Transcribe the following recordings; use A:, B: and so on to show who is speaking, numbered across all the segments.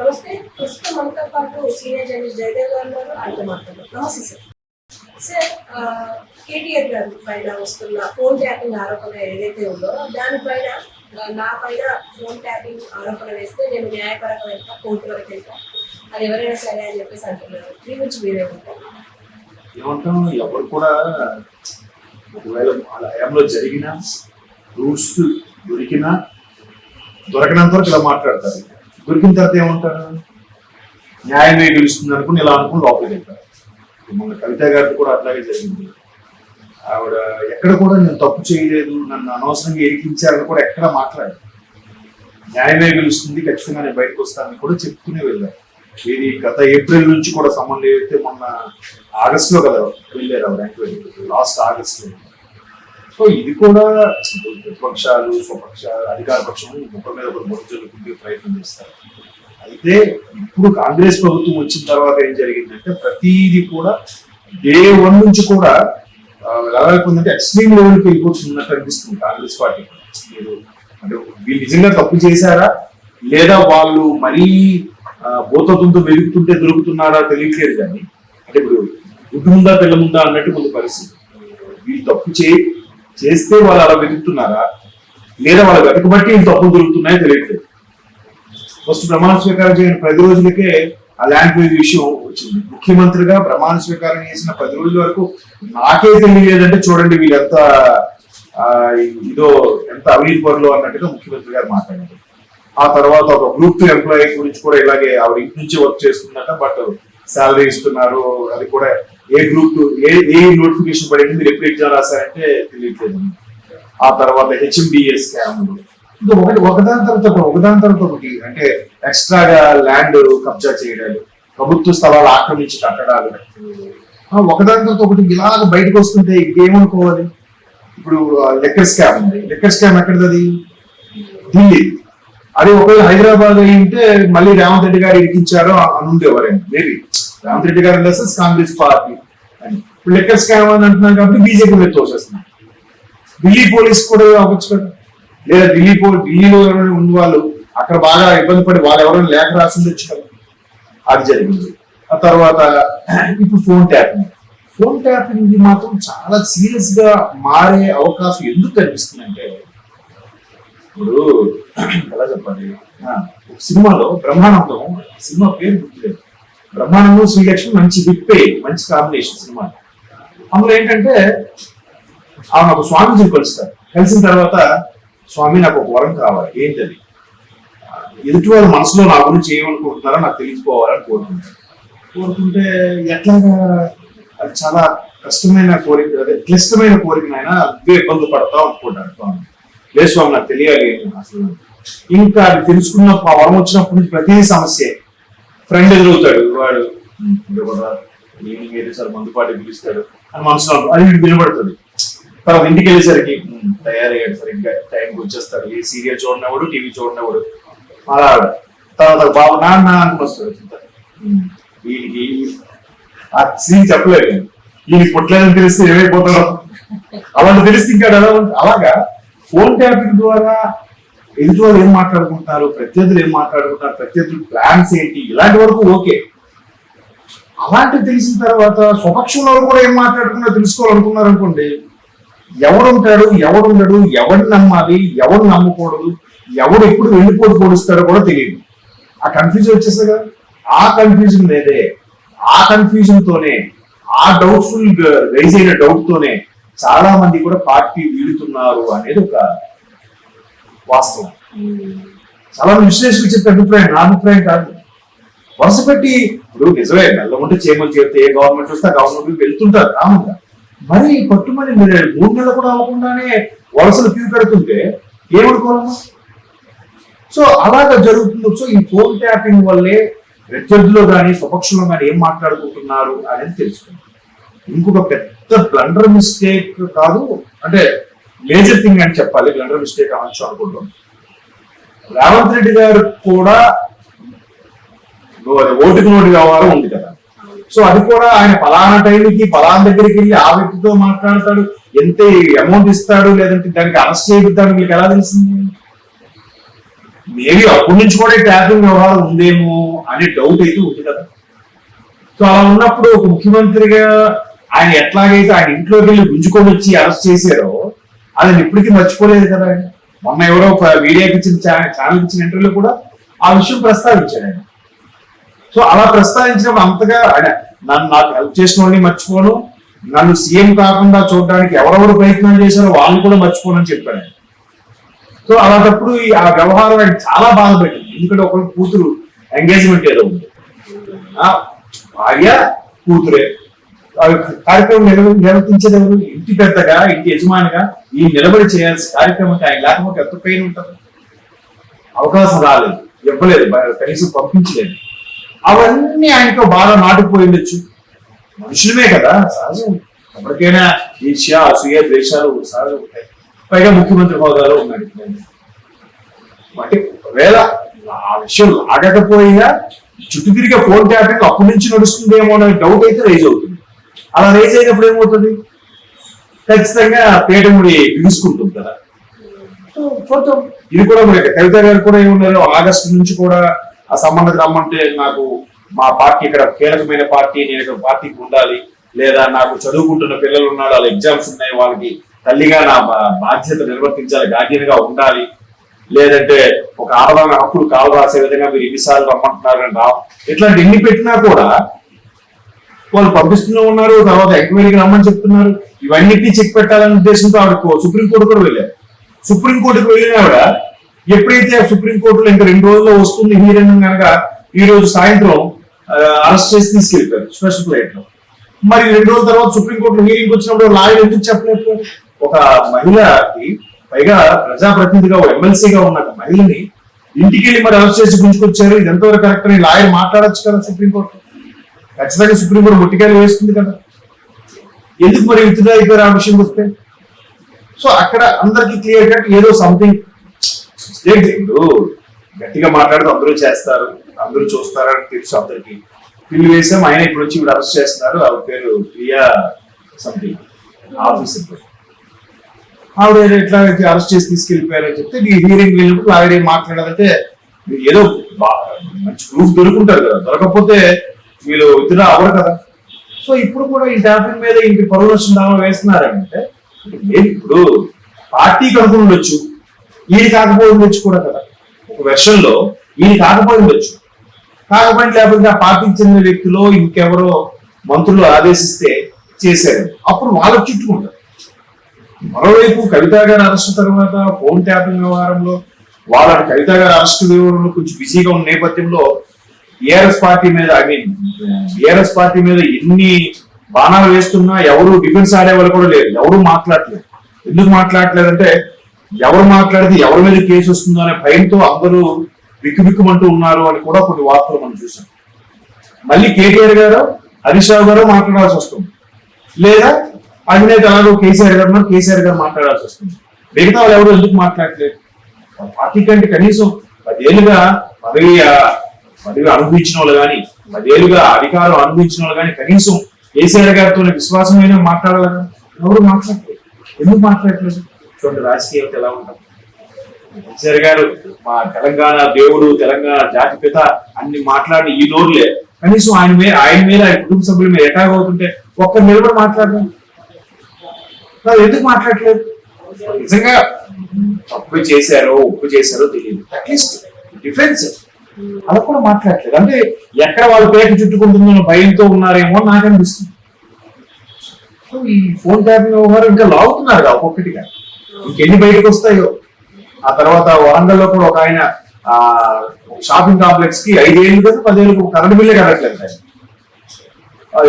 A: నమస్తే. ప్రస్తుతం మనతో పాటు సీనియర్ జర్నలిస్ట్ జయదేవ్ గారు ఉన్నారు. ఆయనతో మాట్లాడదాం. నమస్తే సార్. సార్, కేటీఆర్ గారి పైన వస్తున్న ఫోన్ ట్యాపింగ్ ఆరోపణ ఏదైతే ఉందో దానిపైన నా పైన ఫోన్ ట్యాపింగ్ ఆరోపణ వేస్తే నేను న్యాయపరంగా వెళ్తా, కోర్టు వరకు వెళ్తా, అది ఎవరైనా సరే అని చెప్పేసి అంటున్నారు. దీని గురించి మీరేమంటారు?
B: ఏమంటాం, ఎవరు కూడా ఒకవేళ వాళ్ళ హయాంలో జరిగిన రూట్స్ దొరికినా దొరకనంత వరకు ఇలా మాట్లాడతారు. దొరికిన తర్వాత ఏమంటారు, న్యాయమే గెలుస్తుంది అనుకుని ఇలా అనుకుని లోపలికి వెళ్తారు. మన కవిత గారికి కూడా అట్లాగే జరిగింది. ఆవిడ ఎక్కడ కూడా నేను తప్పు చేయలేదు, నన్ను అనవసరంగా ఎరికించారని కూడా ఎక్కడ మాట్లాడారు. న్యాయమే గెలుస్తుంది, ఖచ్చితంగా నేను బయటకు వస్తానని కూడా చెప్పుకునే వెళ్ళారు. ఇది గత ఏప్రిల్ నుంచి కూడా సంబంధం ఏదైతే మొన్న ఆగస్టులో కదా వెళ్ళారు ఆవిడ ఎంక్వైరీ, లాస్ట్ ఆగస్టులో. సో ఇది కూడా ప్రతిపక్షాలు స్వపక్షాలు అధికార పక్షం ముఖం మీద ఒక మొదటి జరుగుతుంటే ప్రయత్నం చేస్తారు. అయితే ఇప్పుడు కాంగ్రెస్ ప్రభుత్వం వచ్చిన తర్వాత ఏం జరిగిందంటే ప్రతిదీ కూడా డే 1 నుంచి కూడా ఎలా అయిపోయిందంటే ఎక్స్ట్రీమ్ లెవెల్కి వెళ్ళిపోతున్నట్టు అనిపిస్తుంది కాంగ్రెస్ పార్టీ. మీరు అంటే వీళ్ళు నిజంగా తప్పు చేశారా లేదా వాళ్ళు మరీ భూతత్వంతో వెలుగుతుంటే దొరుకుతున్నారా తెలియట్లేదు. కానీ అంటే ఇప్పుడు గుడ్డు ముందా పిల్ల ముందా అన్నట్టు కొంత పరిస్థితి. వీళ్ళు తప్పు చేస్తే వాళ్ళు అలా వెతుకుతున్నారా లేదా వాళ్ళ వెతకబట్టి వీళ్ళు తప్పులు దొరుకుతున్నాయో తెలియట్లేదు. ఫస్ట్ ప్రమాణ స్వీకారం చేయని 10 రోజులకే ఆ ల్యాండ్ పూలింగ్ విషయం వచ్చింది. ముఖ్యమంత్రిగా ప్రమాణ స్వీకారం చేసిన 10 రోజుల వరకు నాకే తెలియలేదంటే చూడండి వీళ్ళు ఎంత ఇదో ఎంత అవినీతి పరులు అన్నట్టుగా ముఖ్యమంత్రి గారు మాట్లాడారు. ఆ తర్వాత ఒక గ్రూప్ 2 ఎంప్లాయీ గురించి కూడా ఇలాగే ఆవిడ ఇంటి నుంచి వర్క్ చేస్తుందట, బట్ శాలరీ ఇస్తున్నారు. అది కూడా ఏ గ్రూప్ ఏ నోటిఫికేషన్ పడింది, మీరు ఎప్పుడు ఎగ్జామ్ రాశారంటే తెలియట్లేదు. ఆ తర్వాత HMDA స్కామ్లు, ఒకదాని తర్వాత ఒకటి అంటే ఎక్స్ట్రాగా ల్యాండ్ కబ్జా చేయడాలు, ప్రభుత్వ స్థలాలు ఆక్రమించి కట్టడాలు, ఒకదాని తర్వాత ఒకటి ఇలాగ బయటకు వస్తుంటే ఇంకేమనుకోవాలి. ఇప్పుడు లెక్కర్ స్కామ్ ఉంది. లెక్కర్ స్కామ్ ఎక్కడిది? ఢిల్లీ. అది ఒకవేళ హైదరాబాద్ అయింటే మళ్ళీ రేవంత్ రెడ్డి గారు ఇరికించారో అనుంది ఎవరైనా, మేబీ రేవంత్ రెడ్డి గారు లెసెన్స్ కాంగ్రెస్ పార్టీ అని. ఇప్పుడు లెక్కర్ స్కామ్ అని అంటున్నారు కాబట్టి బీజేపీ మీద తోసేస్తున్నారు. ఢిల్లీ పోలీస్ కూడా అవ్వచ్చు కదా, లేదా ఢిల్లీలో ఎవరైనా ఉన్న వాళ్ళు అక్కడ బాగా ఇబ్బంది పడి వాళ్ళు ఎవరైనా లేఖ రాసి ఉండొచ్చు కదా. అది జరిగింది. ఆ తర్వాత ఇప్పుడు ఫోన్ ట్యాపింగ్ మాత్రం చాలా సీరియస్ గా మారే అవకాశం ఎందుకు కనిపిస్తుందంటే, ఇప్పుడు ఎలా చెప్పాలి, ఒక సినిమాలో బ్రహ్మానందం, సినిమా పేరు గుర్తులేదు, బ్రహ్మానందం శ్రీలక్ష్మి మంచి విప్పే మంచి కాంబినేషన్ సినిమా. అందులో ఏంటంటే ఆమె ఒక స్వామీజీని కలుస్తారు. కలిసిన తర్వాత స్వామి నాకు ఒక వరం కావాలి, ఏంటది, ఎదుటి వాళ్ళ మనసులో నా గురించి ఏమనుకుంటున్నారో నాకు తెలిసిపోవాలని కోరుకుంటే ఎట్లాగా అది చాలా కష్టమైన కోరిక, అదే క్లిష్టమైన కోరిక అయినా అదే ఇబ్బంది పడతావు అనుకుంటాను స్వామి. లేదు స్వామి నాకు తెలియాలి అసలు. ఇంకా అది తెలుసుకున్న వరం వచ్చినప్పటి నుంచి ప్రతి సమస్య ఫ్రెండ్ ఎదురవుతాడు, వాడు ఈవినింగ్ అయితే సార్ మందుపాటి పిలుస్తాడు అని మనసులో అది వినబడుతుంది. తర్వాత ఇంటికి వెళ్ళేసరికి తయారయ్యాడు సార్, ఇంకా టైంకి వచ్చేస్తాడు, ఏ సీరియల్ చూడనివాడు, టీవీ చూడనివాడు, అలా తర్వాత బాబు నాన్న అనుకుని వస్తాడు. వీడికి ఆ సీన్ చెప్పలేదు, వీడికి పుట్టలేదని తెలిస్తే ఏమైపోతాడో అలాంటి తెలిస్తే ఇంకా అలాగా ఫోన్ ట్యాపింగ్ ద్వారా ఎదుటి వాళ్ళు ఏం మాట్లాడుకుంటున్నారు, ప్రత్యర్థులు ఏం మాట్లాడుకుంటున్నారు, ప్రత్యర్థులు ప్లాన్స్ ఏంటి, ఇలాంటి వరకు ఓకే. అలాంటివి తెలిసిన తర్వాత స్వపక్షంలో కూడా ఏం మాట్లాడుకున్నా తెలుసుకోవాలనుకున్నారు అనుకోండి, ఎవడుంటాడు ఎవడుండడు, ఎవరిని నమ్మాలి ఎవరు నమ్మకూడదు, ఎవడు ఎప్పుడు వెళ్ళిపోటు పోడుస్తాడో కూడా తెలియదు. ఆ కన్ఫ్యూజన్ వచ్చేసా కదా. ఆ కన్ఫ్యూజన్ లేదే, ఆ కన్ఫ్యూజన్ తోనే, ఆ డౌట్ఫుల్ రైజ్ అయిన డౌట్ తోనే చాలా మంది కూడా పార్టీ వీడుతున్నారు అనేది ఒక వాస్తవం. చాలా మంది విశ్లేషకులు చెప్పే అభిప్రాయం, నా అభిప్రాయం కాదు. వరుస పెట్టి ఇప్పుడు నిజమే నెల్లముంటే చేయమని చెప్తే ఏ గవర్నమెంట్ వస్తే గవర్నమెంట్ వెళ్తుంటారు కామంగా, మరి పట్టుమని మీరు 3 నెలలు కూడా అవ్వకుండానే వలసలు క్యూ కడుతుంటే ఏమనుకోవాలమ్మా. సో అలాగా జరుగుతుంది. సో ఈ ఫోన్ ట్యాపింగ్ వల్లే ప్రత్యర్థులు కానీ స్వపక్షంలో కానీ ఏం మాట్లాడుకుంటున్నారు అనేది తెలుసుకుంటాం. ఇంకొక పెద్ద బ్లండర్ మిస్టేక్ కాదు, అంటే మేజర్ థింగ్ అని చెప్పాలి, బ్లండర్ మిస్టేక్ అనొచ్చు అనుకుంటాం. రేవంత్ రెడ్డి గారు కూడా ఓటుకు నోటు వ్యవహారం ఉంది కదా. సో అది కూడా ఆయన పలానా టైంకి పలానా దగ్గరికి వెళ్ళి ఆ వ్యక్తితో మాట్లాడతాడు, ఎంత అమౌంట్ ఇస్తాడు, లేదంటే దానికి అరెస్ట్ చేయిద్దాడు, మీకు ఎలా తెలిసింది? మేబీ అప్పటి నుంచి కూడా ట్యాపింగ్ వ్యవహారం ఉందేమో అనే డౌట్ అయితే ఉంది కదా. సో అలా ఉన్నప్పుడు ఒక ముఖ్యమంత్రిగా ఆయన ఎట్లాగైతే ఆయన ఇంట్లోకి వెళ్ళి గుంజుకొని వచ్చి అరెస్ట్ చేశారో అది ఇప్పటికీ మర్చిపోలేదు కదా ఆయన. మొన్న ఎవరో మీడియాకి ఇచ్చిన ఛానల్ ఇచ్చిన ఇంటర్వ్యూలో కూడా ఆ విషయం ప్రస్తావించాడు ఆయన. సో అలా ప్రస్తావించినప్పుడు అంతగా ఆయన నాకు హెల్ప్ చేసిన వాళ్ళని మర్చిపోను, నన్ను సీఎం కాకుండా చూడడానికి ఎవరెవరు ప్రయత్నం చేశారో వాళ్ళని కూడా మర్చిపోనని చెప్పాడు ఆయన. సో అలాంటప్పుడు ఆ వ్యవహారం ఆయన చాలా బాధపడింది. ఎందుకంటే ఒకరి కూతురు ఎంగేజ్మెంట్ ఏదో ఉంది, భార్య కూతురే కార్యక్రమం నిర్వర్తించేది ఎవరు? ఇంటి పెద్దగా, ఇంటి యజమానిగా ఈ నిలబడి చేయాల్సిన కార్యక్రమం ఆయన లేకపోతే ఎంత పెయిన్ ఉంటుంది. అవకాశం రాలేదు, ఇవ్వలేదు, కనీసం పంపించలేదు. అవన్నీ ఆయనతో బాగా నాటుకుపోయి ఉండొచ్చు. మనుషులమే కదా, సహజం. ఎప్పటికైనా ఈర్ష్య, అసూయ, ద్వేషాలు సహజం ఉంటాయి. పైగా ముఖ్యమంత్రి హోదాలో ఉన్నాడు. అంటే ఒకవేళ ఆ విషయం ఆగకపోయినా చుట్టూ తిరిగే ఫోన్ ట్యాపింగ్ అప్పటి నుంచి నడుస్తుందేమో అనే డౌట్ అయితే రైజ్ అవుతుంది. అలా రైజ్ అయినప్పుడు ఏమవుతుంది? ఖచ్చితంగా పీఠముడి బిగుసుకుంటుంది కదా. చూద్దాం. ఇది కూడా మరి కవిత గారు కూడా ఏమున్నారు, ఆగస్టు నుంచి కూడా ఆ సంబంధం రమ్మంటే నాకు మా పార్టీ ఇక్కడ కీలకమైన పార్టీ, నేను ఇక్కడ పార్టీకి ఉండాలి, లేదా నాకు చదువుకుంటున్న పిల్లలు ఉన్నారు, వాళ్ళ ఎగ్జామ్స్ ఉన్నాయి, వాళ్ళకి తల్లిగా నా బాధ్యత నిర్వర్తించాలి, గార్డియన్గా ఉండాలి, లేదంటే ఒక ఆడవాళ్ళ హక్కులు కాలు రాసే విధంగా మీరు ఎన్నిసార్లు రమ్మంటున్నారని ఇట్లాంటి ఎన్ని పెట్టినా కూడా వాళ్ళు పంపిస్తూనే ఉన్నారు. తర్వాత ఎంక్వైరీకి రమ్మని చెప్తున్నారు. ఇవన్నిటినీ చెక్ పెట్టాలనే ఉద్దేశంతో ఆవిడ సుప్రీంకోర్టు కూడా వెళ్ళారు. సుప్రీంకోర్టుకు వెళ్ళిన ఆవిడ ఎప్పుడైతే సుప్రీంకోర్టులో ఇంకా 2 రోజుల్లో వస్తుంది హీరింగ్ కనుక ఈ రోజు సాయంత్రం అరెస్ట్ చేసి తీసుకెళ్తారు స్పెషల్ ఫ్లైట్ లో. మరి 2 రోజుల తర్వాత సుప్రీంకోర్టులో హీరింగ్ వచ్చినప్పుడు లాయర్ ఎందుకు చెప్పలేదు? ఒక మహిళకి, పైగా ప్రజాప్రతినిధిగా ఎమ్మెల్సీగా ఉన్న మహిళని ఇంటికి వెళ్ళి మరి అరెస్ట్ చేసి గుంజుకొచ్చారు. ఇది ఎంతవరకు కరెక్ట్ అని లాయర్ మాట్లాడచ్చు కదా సుప్రీంకోర్టు. ఖచ్చితంగా సుప్రీంకోర్టు ముట్టికాయలు వేస్తుంది కదా. ఎందుకు మరి విత్డ్రా అయిపోయారు ఆ విషయం వస్తే? సో అక్కడ అందరికి క్లియర్ కట్ ఏదో సంథింగ్ ఇప్పుడు గట్టిగా మాట్లాడితే అందరూ చేస్తారు, అందరూ చూస్తారని తెలుసు అందరికి. పిల్లి వేసాం, ఆయన ఇప్పుడు వచ్చి ఇప్పుడు అరెస్ట్ చేస్తున్నారు. ఆవిడ పేరు ప్రియా సంథింగ్ ఆఫీసర్. ఆవిడ ఎట్లా అరెస్ట్ చేసి తీసుకెళ్లిపోయారని చెప్తే ఈ హీరింగ్ వెళ్ళినప్పుడు ఆవిడ ఏం మాట్లాడాలంటే ఏదో మంచి ప్రూఫ్ దొరుకుంటారు కదా, దొరకకపోతే వీళ్ళు విత్డ్రా అవ్వరు కదా. సో ఇప్పుడు కూడా ఈ ట్యాపింగ్ మీద ఇంటి పరువు నష్టం దావా వేస్తున్నారంటే ఇప్పుడు పార్టీకి అనుకుని ఉండొచ్చు, ఈయన కాకపోయి ఉండొచ్చు కూడా కదా. ఒక వెర్షన్ లో ఈయన కాకపోయి ఉండొచ్చు, కాకపోతే లేకపోతే ఆ పార్టీకి చెందిన వ్యక్తులు ఇంకెవరో మంత్రులు ఆదేశిస్తే చేశారు, అప్పుడు వాళ్ళకి చుట్టుకుంటారు. మరోవైపు కవిత గారి అరెస్ట్ తర్వాత ఫోన్ ట్యాపింగ్ వ్యవహారంలో వాళ్ళ కవిత గారి అరెస్ట్ వివరంలో కొంచెం బిజీగా ఉన్న నేపథ్యంలో బీఆర్ఎస్ పార్టీ మీద ఎన్ని బాణాలు వేస్తున్నా ఎవరు డిఫెన్స్ ఆడేవాళ్ళు కూడా లేరు, ఎవరు మాట్లాడలేదు. ఎందుకు మాట్లాడలేదంటే ఎవరు మాట్లాడితే ఎవరి మీద కేసు వస్తుందో అనే భయంతో అందరూ బిక్కుబిక్కుమంటూ ఉన్నారు అని కూడా కొన్ని వార్తలు మనం చూసాం. మళ్ళీ కేటీఆర్ గారు, హరీష్ రావు గారు మాట్లాడాల్సి వస్తుంది, లేదా అధినేత ఎలాగో కేసీఆర్ గారు మాట్లాడాల్సి వస్తుంది. మిగతా వాళ్ళు ఎవరు ఎందుకు మాట్లాడలేదు? పార్టీ కంటే కనీసం 10 ఏళ్ళుగా పదవి అనుభవించిన వాళ్ళు కానీ, 10 ఏళ్ళుగా అధికారం అనుభవించిన వాళ్ళు కానీ కనీసం కేసీఆర్ గారితో విశ్వాసమైన మాట్లాడాలి కదా. ఎవరు మాట్లాడలేదు. ఎందుకు మాట్లాడలేదు? చూడండి రాజకీయం ఎలా ఉంటాం. కేసీఆర్ గారు మా తెలంగాణ దేవుడు, తెలంగాణ జాతిపిత అన్ని మాట్లాడి ఈ నోరులే, కనీసం ఆయన మీద ఆయన కుటుంబ సభ్యుల మీద అటాక్ అవుతుంటే ఒక్కరు నిలబడి మాట్లాడలేదు. ఎందుకు మాట్లాడలేదు? నిజంగా తప్పు చేశారో ఒప్పు చేశారో తెలియదు, అట్లీస్ట్ డిఫెన్స్ అలా కూడా మాట్లాడలేదు. అంటే ఎక్కడ వాళ్ళ పేరు చుట్టుకుంటుందో భయంతో ఉన్నారేమో నాకు అనిపిస్తుంది. ఈ ఫోన్ ట్యాపింగ్ వ్యవహారం ఇంకా లాగుతున్నారు ఒక్కొక్కటిగా, ఇంకెన్ని బయటకు వస్తాయో. ఆ తర్వాత వరంగల్లో కూడా ఒక ఆయన షాపింగ్ కాంప్లెక్స్ కి 5 ఏళ్ళు కదా 10 ఏళ్ళకు కరెంట్ బిల్లే కట్టట్లేదు ఆయన,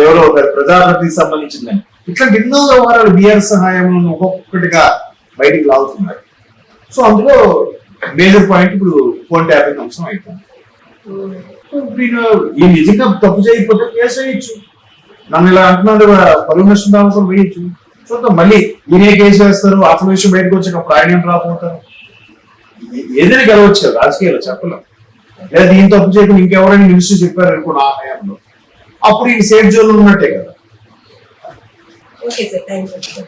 B: ఎవరో ప్రజాప్రతికి సంబంధించిందని. ఇట్లాంటి ఎన్నో వ్యవహారాలు బీఆర్ఎస్ సహాయంలో ఒక్కొక్కటిగా బయటికి లాగుతున్నారు. సో అందులో మేజర్ పాయింట్ ఇప్పుడు ఫోన్ ట్యాపింగ్ అంశం అయిపోయింది. ఈ నిజంగా తప్పు చేయకపోతే కేసు వేయచ్చు, నన్ను ఇలా అంటున్నాడు పరువు నష్టం దావా కూడా వేయచ్చు. చూద్దాం మళ్ళీ ఈయనే కేసు వేస్తారు, అసలు విషయం బయటకు వచ్చాక ఆయన ఏం రాకపోతారు. ఏదైనా గెలవచ్చు కదా రాజకీయాలు, చెప్పలేం. లేదా దీని తప్పు చేయకుండా ఇంకెవరైనా మినిస్టర్ చెప్పారు అనుకో నా హయాంలో, అప్పుడు ఈ సేఫ్ జోన్ ఉన్నట్టే కదా.
A: Okay sir, thank you.